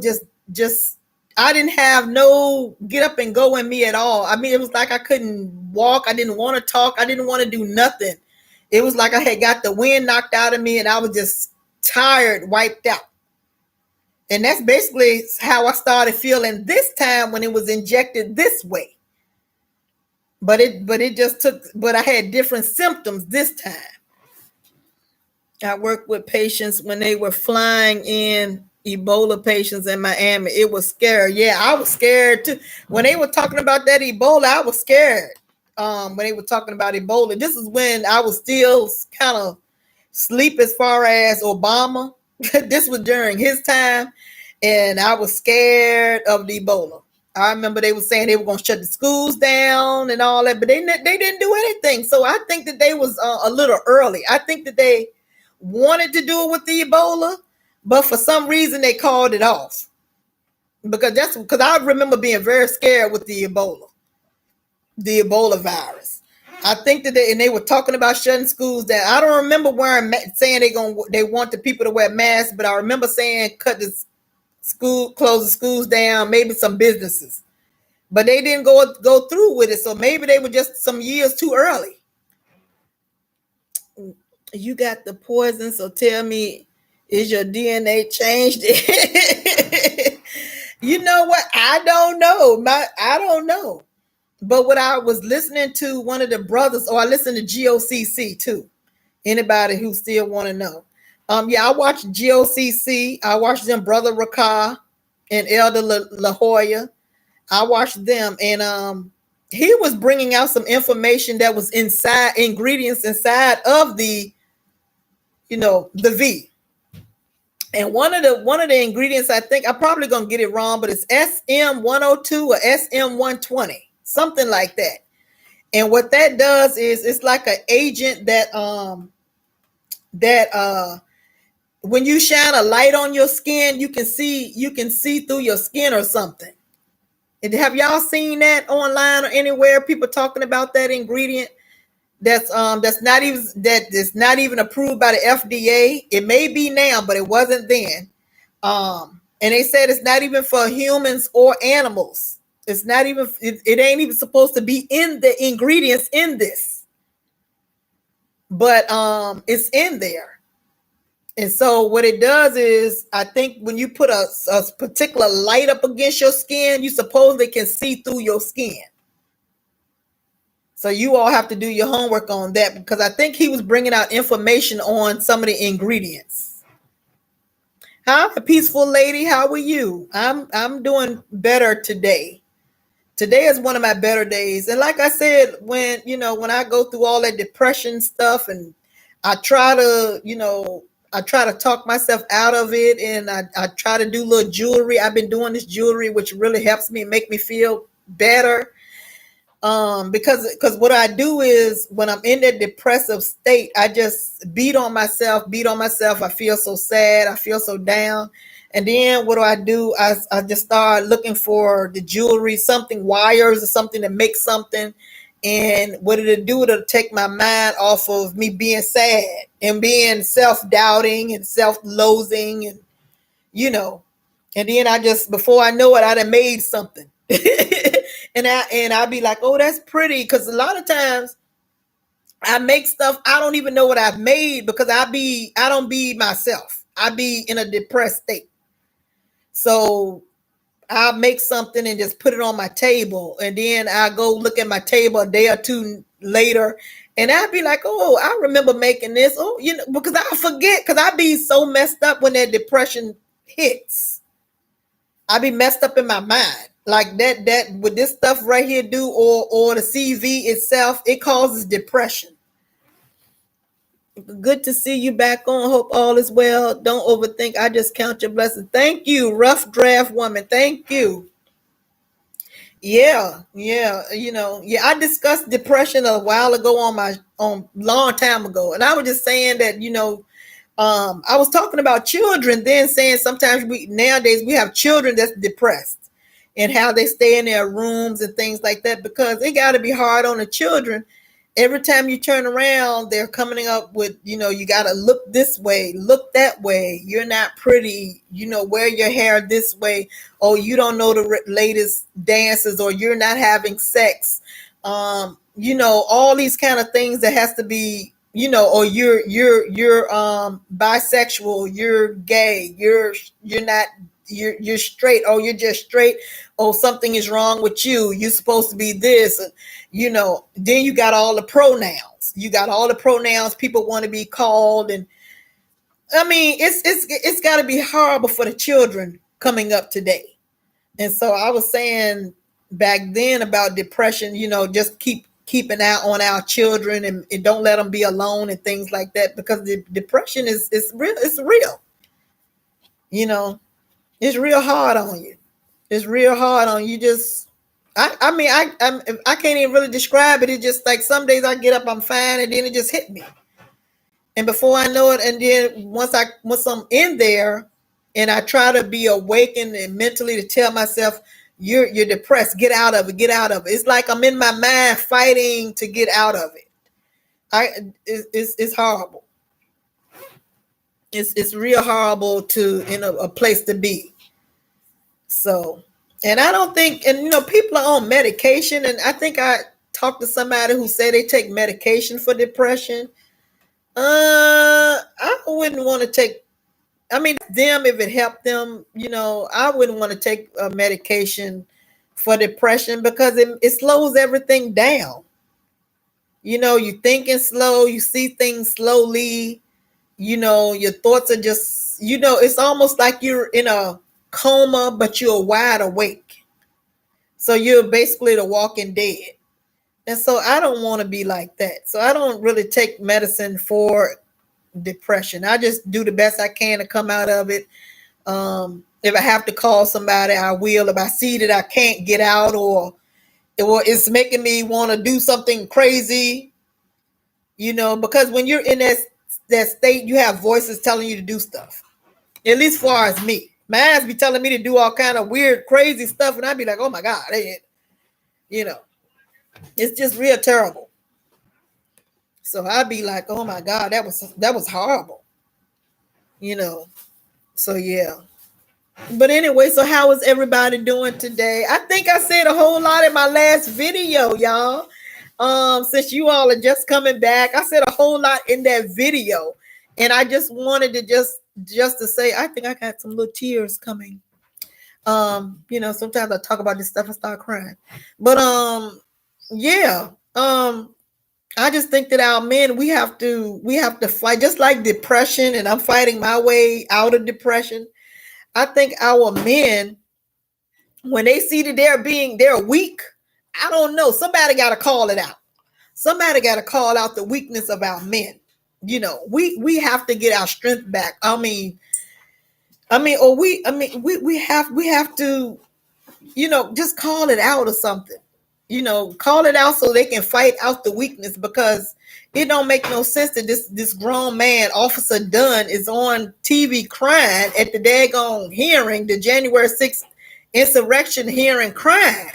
just I didn't have no get up and go in me at all. I mean, it was like I couldn't walk. I didn't want to talk. I didn't want to do nothing. It was like I had got the wind knocked out of me, and I was just tired, wiped out. And that's basically how I started feeling this time when it was injected this way. But it just took. But I had different symptoms this time. I worked with patients when they were flying in, Ebola patients in Miami. It was scary. Yeah, I was scared too. When they were talking about that Ebola, I was scared. When they were talking about Ebola, this is when I was still kind of asleep as far as Obama. This was during his time, and I was scared of the Ebola. I remember they were saying they were going to shut the schools down and all that, but they didn't do anything. So I think that they was a little early. I think that they wanted to do it with the Ebola, but for some reason they called it off. Because I remember being very scared with the Ebola virus. I think that they were talking about shutting schools down. I don't remember saying they want the people to wear masks, but I remember saying close the schools down, maybe some businesses. But they didn't go through with it, so maybe they were just some years too early. You got the poison, so tell me, is your DNA changed? You know what? I don't know. I don't know. But what I was listening to one of the brothers, or I listened to GOCC too. Anybody who still want to know. Yeah, I watched GOCC. I watched them, Brother Rakah and Elder La Jolla. I watched them, and he was bringing out some information that was ingredients inside of the V. And one of the ingredients, I think I'm probably gonna get it wrong, but it's SM-102 or SM-120, something like that. And what that does is it's like an agent that when you shine a light on your skin, you can see through your skin or something. And have y'all seen that online or anywhere? People talking about that ingredient that's not even approved by the FDA. It may be now, but it wasn't then. And they said it's not even for humans or animals. It's not even. It ain't even supposed to be in the ingredients in this, but it's in there. And so what it does is, I think when you put a particular light up against your skin, you supposedly can see through your skin. So you all have to do your homework on that, because I think he was bringing out information on some of the ingredients. Hi, peaceful lady. How are you? I'm doing better today. Today is one of my better days. And like I said, when I go through all that depression stuff, and I try to talk myself out of it, and I try to do little jewelry. I've been doing this jewelry, which really helps me make me feel better. Because what I do is, when I'm in that depressive state, I just beat on myself. I feel so sad. I feel so down. And then what do? I just start looking for the jewelry, something, wires or something to make something. And what did it do? It'll take my mind off of me being sad and being self-doubting and self-loathing, and you know. And then I just, before I know it, I done made something. and I'll be like, oh, that's pretty. Because a lot of times I make stuff, I don't even know what I've made, because I don't be myself. I be in a depressed state. So I'll make something and just put it on my table. And then I go look at my table a day or two later, and I'll be like, oh, I remember making this. Oh, because I forget, because I be so messed up when that depression hits. I be messed up in my mind. Like that with this stuff right here do, or the CV itself, it causes depression. Good to see you back on. Hope all is well. Don't overthink. I just count your blessings. Thank you, rough draft woman. Thank you. Yeah, yeah. Yeah. I discussed depression a while ago on long time ago, and I was just saying that I was talking about children, then saying sometimes nowadays we have children that's depressed, and how they stay in their rooms and things like that, because it got to be hard on the children. Every time you turn around, they're coming up with, you got to look this way, look that way. You're not pretty, wear your hair this way. Oh, you don't know the latest dances, or you're not having sex. All these kind of things that has to be, or you're bisexual, you're gay, you're not, you're straight, oh, you're just straight, oh, something is wrong with you, you're supposed to be this. Then you got all the pronouns people want to be called. And I mean, it's got to be horrible for the children coming up today. And so I was saying back then about depression, just keep an eye on our children, and don't let them be alone and things like that, because the depression is real. It's real. It's real hard on you. It's real hard on you. Just, I mean, I can't even really describe it. It's just like some days I get up, I'm fine, and then it just hit me. And before I know it, and then once I'm in there, and I try to be awakened and mentally to tell myself, you're depressed, get out of it, get out of it. It's like I'm in my mind fighting to get out of it. It's horrible. It's real horrible to in a place to be. So, and I don't think, and people are on medication, and I think I talked to somebody who said they take medication for depression. I wouldn't want to take. I mean, them, if it helped them, I wouldn't want to take a medication for depression, because it slows everything down. You're thinking slow, you see things slowly. Your thoughts are just, it's almost like you're in a coma, but you're wide awake. So you're basically the walking dead. And so I don't want to be like that. So I don't really take medicine for depression. I just do the best I can to come out of it. If I have to call somebody, I will. If I see that I can't get out, or it's making me want to do something crazy, because when you're in that state, you have voices telling you to do stuff. At least far as me. My ass be telling me to do all kind of weird, crazy stuff, and I'd be like, oh my God, it's just real terrible. So I'd be like, oh my God, that was horrible. So yeah. But anyway, so how is everybody doing today? I think I said a whole lot in my last video, y'all. Since you all are just coming back, I said a whole lot in that video. And I just wanted to just to say, I think I got some little tears coming. Sometimes I talk about this stuff and start crying. But yeah. I just think that our men, we have to fight, just like depression, and I'm fighting my way out of depression. I think our men, when they see that they're weak, I don't know. Somebody got to call it out. Somebody got to call out the weakness of our men. We have to get our strength back. We have to, just call it out or something. call it out so they can fight out the weakness, because it don't make no sense that this grown man, Officer Dunn, is on TV crying at the daggone hearing, the January 6th insurrection hearing, crying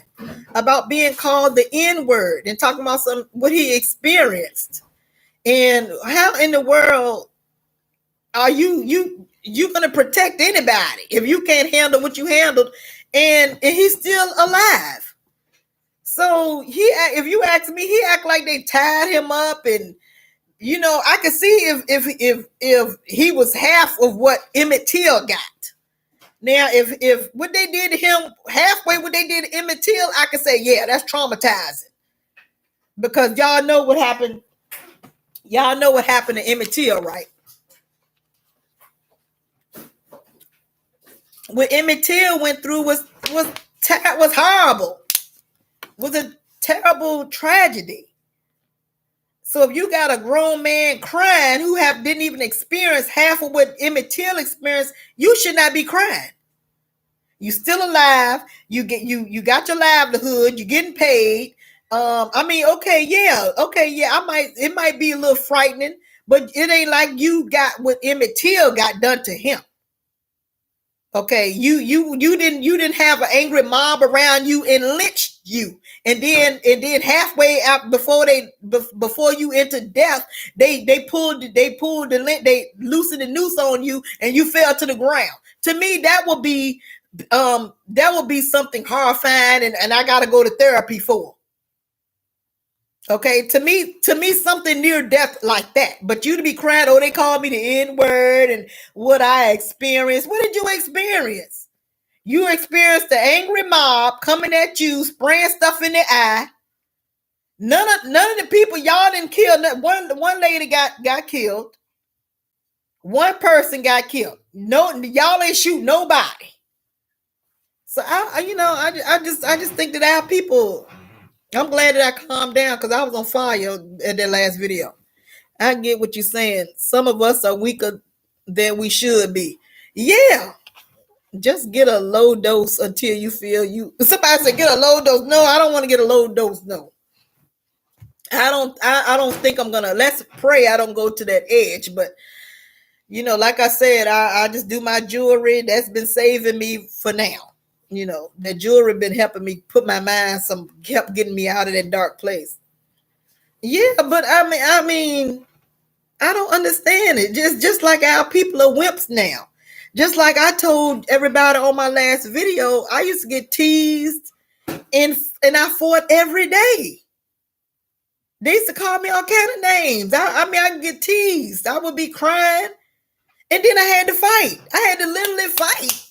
about being called the N-word and talking about what he experienced. And how in the world are you gonna protect anybody if you can't handle what you handled? And he's still alive. So if you ask me, he act like they tied him up, and I could see if he was half of what Emmett Till got. Now, if what they did to him halfway what they did to Emmett Till, I could say, yeah, that's traumatizing, because y'all know what happened. Y'all know what happened to Emmett Till, right? What Emmett Till went through was horrible. Was a terrible tragedy. So if you got a grown man crying who didn't even experience half of what Emmett Till experienced, you should not be crying. You still alive. You got your livelihood. You're getting paid. It might be a little frightening, but it ain't like you got what Emmett Till got done to him. Okay, you didn't have an angry mob around you and lynched you, and then halfway out before you entered death, they loosened the noose on you and you fell to the ground. To me, that would be something horrifying, and I got to go to therapy for. Okay, to me, something near death like that. But you to be crying, oh, they called me the N-word and what I experienced. What did you experience? You experienced the angry mob coming at you, spraying stuff in their eye. None of the people y'all didn't kill. One lady got killed. One person got killed. No, y'all ain't shoot nobody. So I just think that our people. I'm glad that I calmed down, because I was on fire at that last video. I get what you're saying. Some of us are weaker than we should be. Yeah. Just get a low dose until you feel you. Somebody said get a low dose. No, I don't want to get a low dose. No. I don't think I'm gonna. Let's pray I don't go to that edge. But like I said, I just do my jewelry. That's been saving me for now. The jewelry been helping me put my mind kept getting me out of that dark place. Yeah, but I mean, I don't understand it. Just like our people are wimps now. Just like I told everybody on my last video, I used to get teased and I fought every day. They used to call me all kind of names. I could get teased. I would be crying, and then I had to fight. I had to literally fight.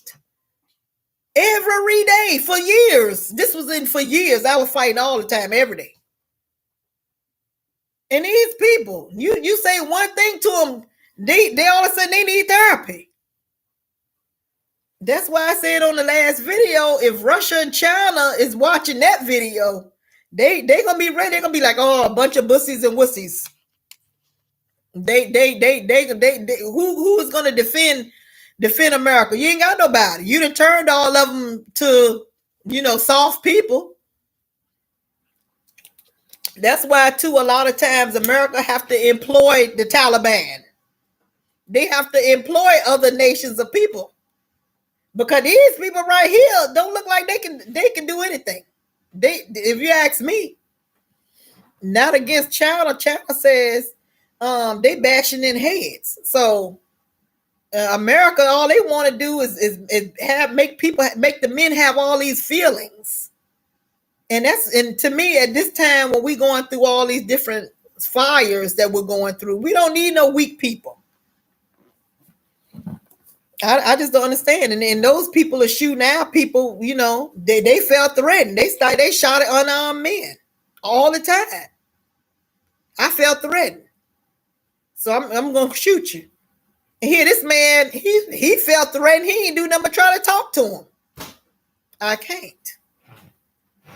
Every day for years. For years. I was fighting all the time, every day. And these people, you say one thing to them, they all of a sudden they need therapy. That's why I said on the last video, if Russia and China is watching that video, they gonna be ready. They're gonna be like, oh, a bunch of bussies and wussies. Who is gonna defend America? You ain't got nobody. You done turned all of them to, soft people. That's why, too, a lot of times America have to employ the Taliban. They have to employ other nations of people, because these people right here don't look like they can do anything. If you ask me, not against China. China says they bashing in heads. So America, all they want to do is make the men have all these feelings. And to me, at this time when we're going through all these different fires that we're going through, we don't need no weak people. I just don't understand. And those people are shooting out people, they felt threatened. They shot at unarmed men all the time. I felt threatened. So I'm going to shoot you. And here, this man, he felt threatened. He ain't do nothing but try to talk to him. I can't.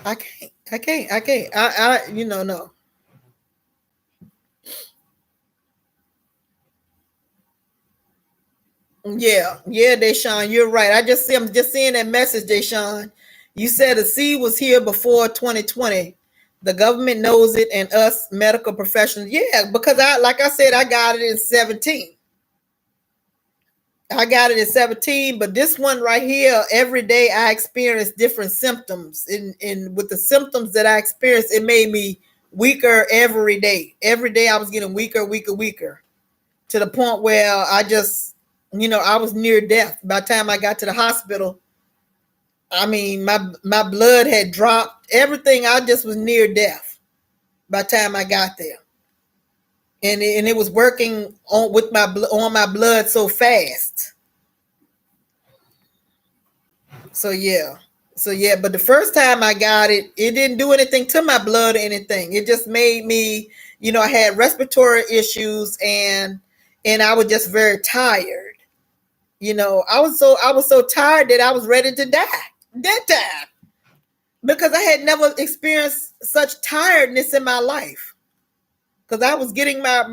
No. Yeah, Deshaun, you're right. I'm just seeing that message, Deshaun. You said the seed was here before 2020. The government knows it, and us medical professionals, yeah, because like I said, I got it in 17. I got it at 17, but this one right here, every day I experience different symptoms. In with the symptoms that I experienced, it made me weaker every day. Every day I was getting weaker, weaker, weaker, to the point where I just, I was near death. By the time I got to the hospital, I mean, my blood had dropped, everything. I just was near death by the time I got there. And it was working on my blood so fast. So yeah. But the first time I got it, it didn't do anything to my blood or anything. It just made me, I had respiratory issues, and I was just very tired. I was so tired that I was ready to die that time, because I had never experienced such tiredness in my life. Because I was getting my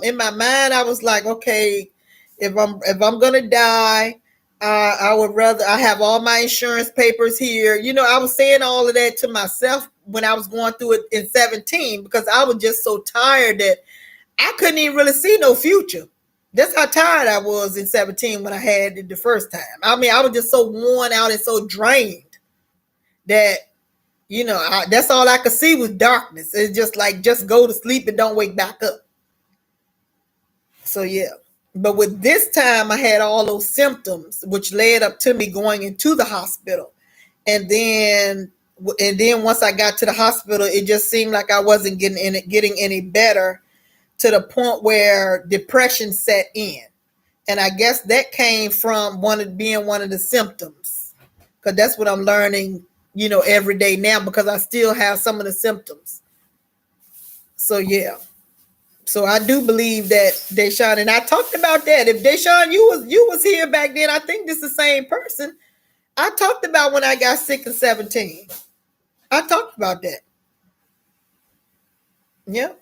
in my mind, I was like, okay, if I'm gonna die, I would rather, I have all my insurance papers here. I was saying all of that to myself when I was going through it in 17, because I was just so tired that I couldn't even really see no future. That's how tired I was in 17 when I had it the first time. I mean, I was just so worn out and so drained that, that's all I could see was darkness. It's just like, just go to sleep and don't wake back up. So yeah. But with this time, I had all those symptoms, which led up to me going into the hospital. And then once I got to the hospital, it just seemed like I wasn't getting any better, to the point where depression set in. And I guess that came from being one of the symptoms, because that's what I'm learning, every day now, because I still have some of the symptoms. So yeah. So I do believe that Deshaun, and I talked about that. If Deshaun, you was here back then, I think this is the same person. I talked about when I got sick in 17. I talked about that. Yeah.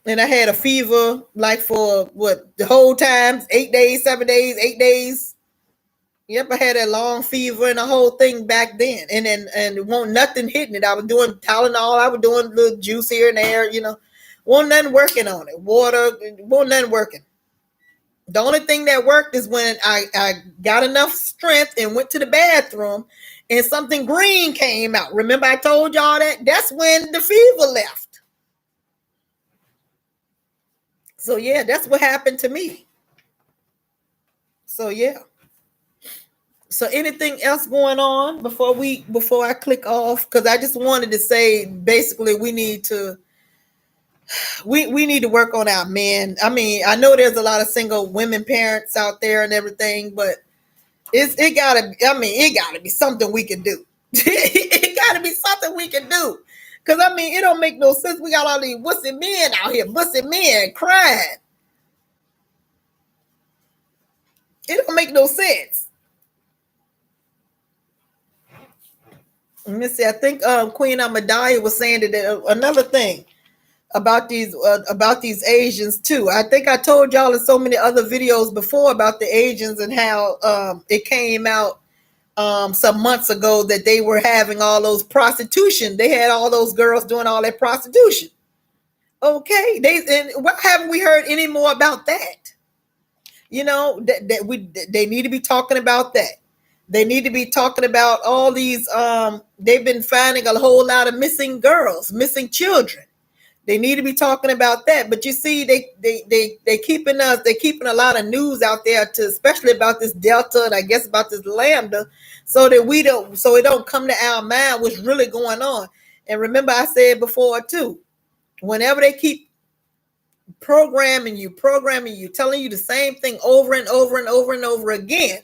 And I had a fever like for what, the whole time, 8 days, 7 days, 8 days. Yep, I had that long fever and the whole thing back then. And it won't nothing hitting it. I was doing Tylenol, I was doing a little juice here and there, Won't nothing working on it. Water, won't nothing working. The only thing that worked is when I got enough strength and went to the bathroom and something green came out. Remember I told y'all that? That's when the fever left. So yeah, that's what happened to me. So yeah. So anything else going on before I click off? Because I just wanted to say, basically, we need to work on our men. I mean, I know there's a lot of single women parents out there and everything, but it gotta be something we can do. It gotta be something we can do. Cause I mean, it don't make no sense. We got all these wussy men out here, wussy men crying. It don't make no sense. Let me see. I think Queen Amadaya was saying that another thing about these Asians too. I think I told y'all in so many other videos before about the Asians and how it came out some months ago that they were having all those prostitution. They had all those girls doing all that prostitution. Okay, and why haven't we heard any more about that? They need to be talking about that. They need to be talking about all these. They've been finding a whole lot of missing girls, missing children. They need to be talking about that. But you see, they keeping a lot of news out there, especially about this Delta and I guess about this Lambda, so that so it don't come to our mind what's really going on. And remember, I said before too, whenever they keep programming you, telling you the same thing over and over and over and over again,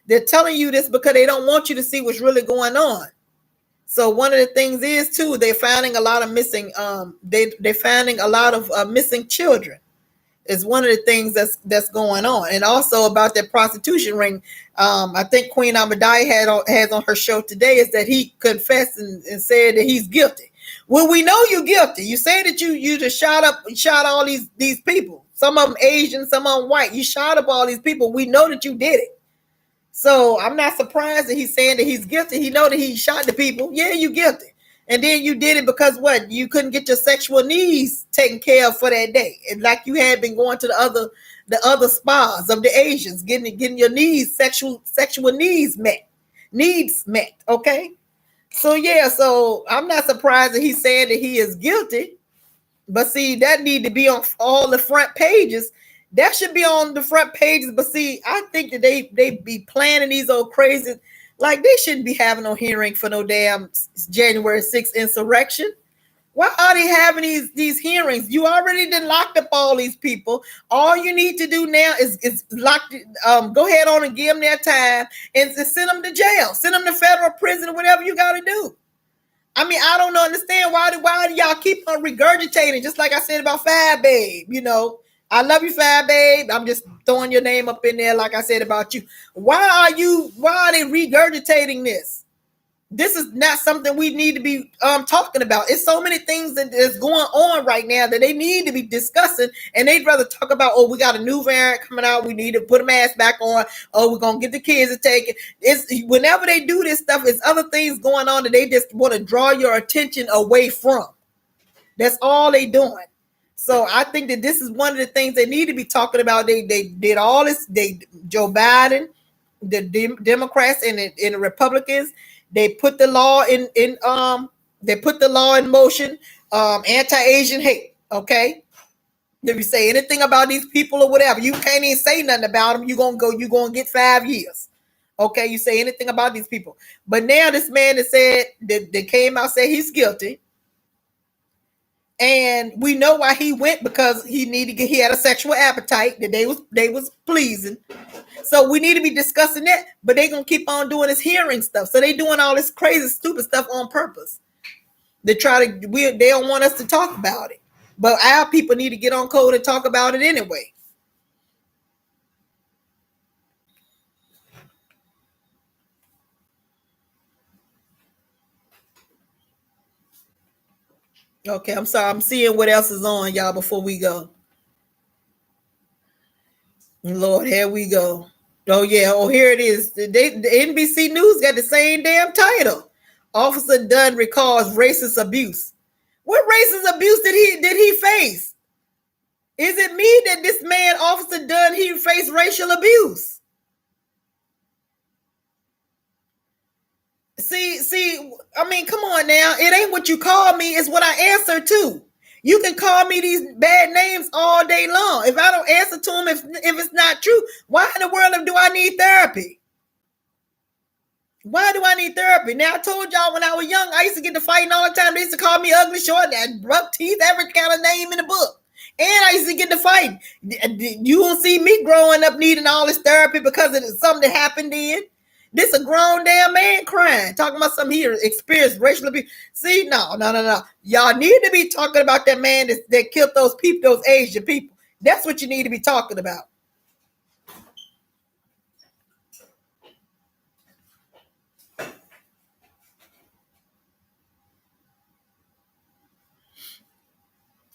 they're telling you this because they don't want you to see what's really going on. So one of the things is too, they're finding a lot of missing. They're finding a lot of missing children. Is one of the things that's going on, and also about that prostitution ring. I think Queen Amadai has on her show today is that he confessed and said that he's guilty. Well, we know you're guilty. You say that you just shot all these people. Some of them Asian, some of them white. You shot up all these people. We know that you did it. So I'm not surprised that he's saying that he's guilty. He know that he shot the people. Yeah, you guilty. And then you did it because what? You couldn't get your sexual needs taken care of for that day. And like you had been going to the other spas of the Asians, getting your needs, sexual needs met. Okay. So yeah, so I'm not surprised that he's saying that he is guilty. But see, that need to be on all the front pages. That should be on the front pages. But see, I think that they be planning these old crazy, like they shouldn't be having no hearing for no damn January 6th insurrection. Why are they having these hearings? You already done locked up all these people. All you need to do now is go ahead on and give them their time and send them to jail, send them to federal prison or whatever you got to do. I mean, I don't understand why do y'all keep on regurgitating, just like I said about Fab Babe. I love you, Fab Babe. I'm just throwing your name up in there, like I said about you. Why are they regurgitating this? This is not something we need to be talking about. It's so many things that is going on right now that they need to be discussing, and they'd rather talk about, oh, we got a new variant coming out, we need to put a mask back on, oh, we're gonna get the kids to take it. It's whenever they do this stuff, it's other things going on that they just want to draw your attention away from. That's all they doing. So I think that this is one of the things they need to be talking about. They did all this. Joe Biden, the Democrats and the Republicans, they put the law in motion. Anti-Asian hate. Okay, if you say anything about these people or whatever, you can't even say nothing about them. You're gonna get 5 years. Okay, you say anything about these people. But now this man that came out said he's guilty. And we know why he went, because he had a sexual appetite that they was pleasing. So we need to be discussing that, but they gonna keep on doing this hearing stuff. So they doing all this crazy, stupid stuff on purpose. They don't want us to talk about it, but our people need to get on code and talk about it anyway. Okay, I'm sorry. I'm seeing what else is on, y'all, before we go. Lord, here we go. Oh yeah. Oh, here it is. The NBC News got the same damn title. Officer Dunn recalls racist abuse. What racist abuse did he face? Is it me that this man, Officer Dunn, he faced racial abuse? See, I mean, come on now. It ain't what you call me, it's what I answer to. You can call me these bad names all day long. If I don't answer to them, if it's not true, why in the world do I need therapy? Why do I need therapy? Now, I told y'all when I was young, I used to get to fighting all the time. They used to call me ugly, short, rough teeth, every kind of name in the book. And I used to get to fight. You don't see me growing up needing all this therapy because of something that happened then. This a grown damn man crying, talking about something he experienced racial abuse. See, no. Y'all need to be talking about that man that killed those people, those Asian people. That's what you need to be talking about.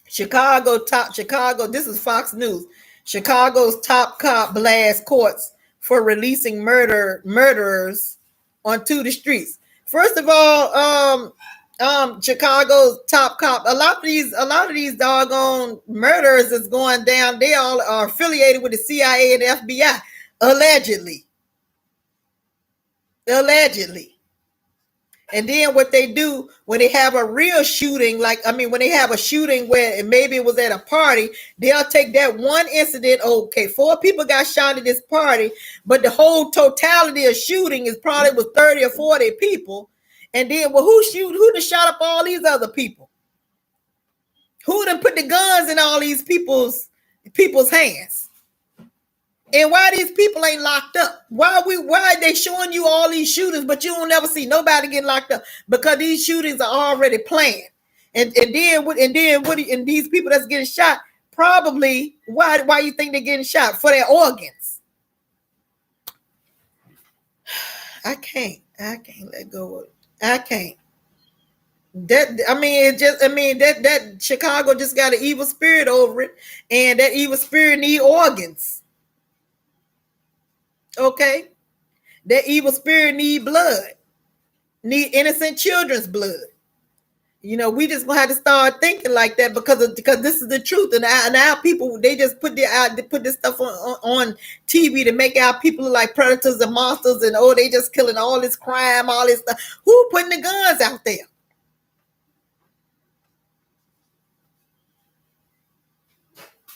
Chicago, this is Fox News. Chicago's top cop blasts courts for releasing murderers onto the streets. First of all, Chicago's top cop, a lot of these doggone murderers is going down. They all are affiliated with the CIA and the FBI, allegedly. And then what they do when they have a real shooting, when they have a shooting where maybe it was at a party, they'll take that one incident. Okay, 4 people got shot at this party, but the whole totality of shooting is probably was 30 or 40 people. And then, well, who done shot up all these other people? Who done put the guns in all these people's hands? And why these people ain't locked up? Why are they showing you all these shootings, but you don't never see nobody getting locked up? Because these shootings are already planned. And these people that's getting shot, probably why you think they're getting shot? For their organs. I can't let go of it. I can't. That Chicago just got an evil spirit over it, and that evil spirit need organs. Okay, that evil spirit need blood, need innocent children's blood. We just gonna have to start thinking like that because this is the truth, and now people they just put this stuff on TV to make our people look like predators and monsters, and they just killing all this crime, all this stuff. Who putting the guns out there?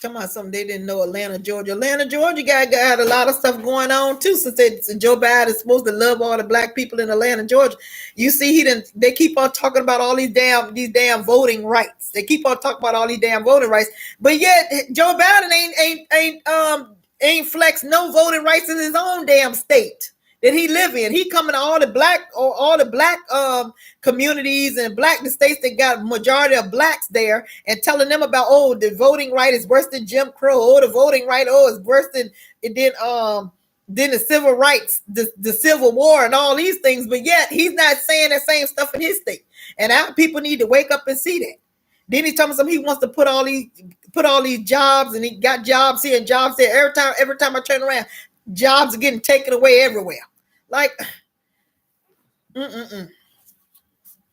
Come on, something they didn't know. Atlanta, Georgia. Atlanta, Georgia got a lot of stuff going on too. Since Joe Biden is supposed to love all the black people in Atlanta, Georgia, you see, he didn't. They keep on talking about all these damn voting rights. They keep on talking about all these damn voting rights, but yet Joe Biden ain't flex no voting rights in his own damn state that he live in. He coming to all the black communities and black the states that got majority of blacks there and telling them about the voting right is worse than Jim Crow. The voting right is worse than it then the civil rights, the Civil War and all these things. But yet he's not saying that same stuff in his state. And our people need to wake up and see that. Then he told me he wants to put all these jobs, and he got jobs here and jobs there. Every time I turn around, jobs are getting taken away everywhere. Like,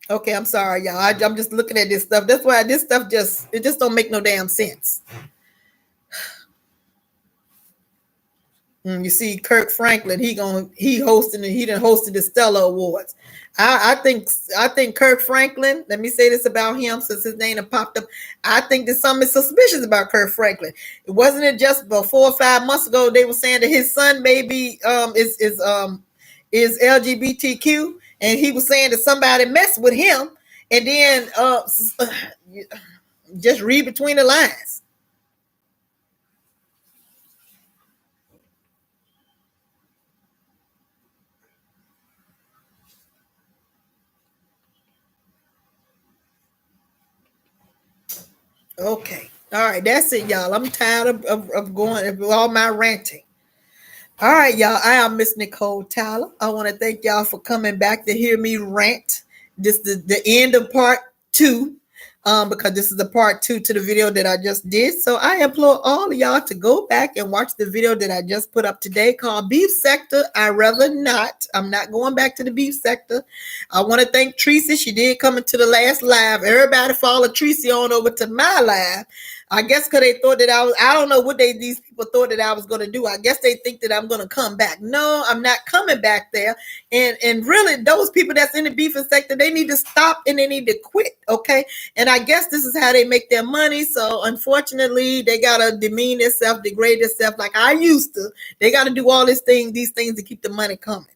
okay, I'm sorry, y'all. I'm just looking at this stuff. That's why this stuff just don't make no damn sense. You see, Kirk Franklin, he done hosted the Stella Awards. I think Kirk Franklin. Let me say this about him, since his name popped up. I think there's something suspicious about Kirk Franklin. It wasn't just about 4 or 5 months ago they were saying that his son maybe is LGBTQ, and he was saying that somebody messed with him, and then just read between the lines. Okay. All right. That's it, y'all. I'm tired of going of all my ranting. All right, y'all. I am Miss Nicole Tyler. I want to thank y'all for coming back to hear me rant. This is the end of part 2. Because this is the part 2 to the video that I just did. So I implore all of y'all to go back and watch the video that I just put up today called Beef Sector. I rather not. I'm not going back to the beef sector. I want to thank Tracy. She did come into the last live. Everybody follow Tracy on over to my live. I guess because they thought that I don't know what these people thought that I was going to do. I guess they think that I'm going to come back. No, I'm not coming back there. And really, those people that's in the beefing sector, they need to stop and they need to quit, okay? And I guess this is how they make their money. So unfortunately, they got to demean themselves, degrade themselves like I used to. They got to do all these things to keep the money coming.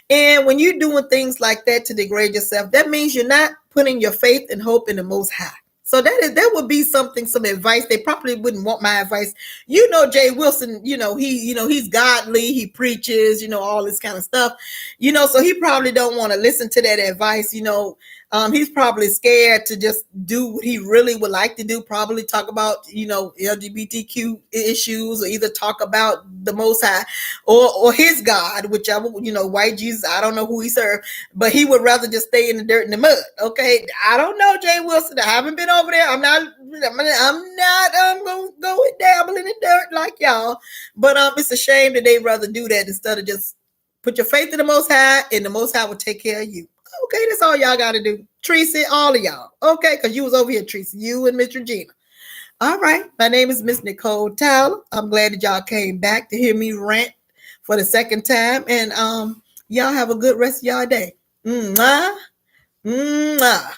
And when you're doing things like that to degrade yourself, that means you're not putting your faith and hope in the Most High. So that would be some advice. They probably wouldn't want my advice. Jay Wilson, he's godly, he preaches, all this kind of stuff. So he probably don't want to listen to that advice. He's probably scared to just do what he really would like to do, probably talk about, LGBTQ issues, or either talk about the Most High or his God, whichever, white Jesus. I don't know who he served, but he would rather just stay in the dirt and the mud. Okay. I don't know, Jay Wilson. I haven't been over there. I'm not going to go and dabble in the dirt like y'all, but it's a shame that they rather do that instead of just put your faith in the Most High, and the Most High will take care of you. Okay, that's all y'all got to do. Tracy, all of y'all. Okay, because you was over here, Tracy. You and Miss Regina. All right. My name is Miss Nicole Tyler. I'm glad that y'all came back to hear me rant for the second time. And y'all have a good rest of y'all day. Mwah. Mwah.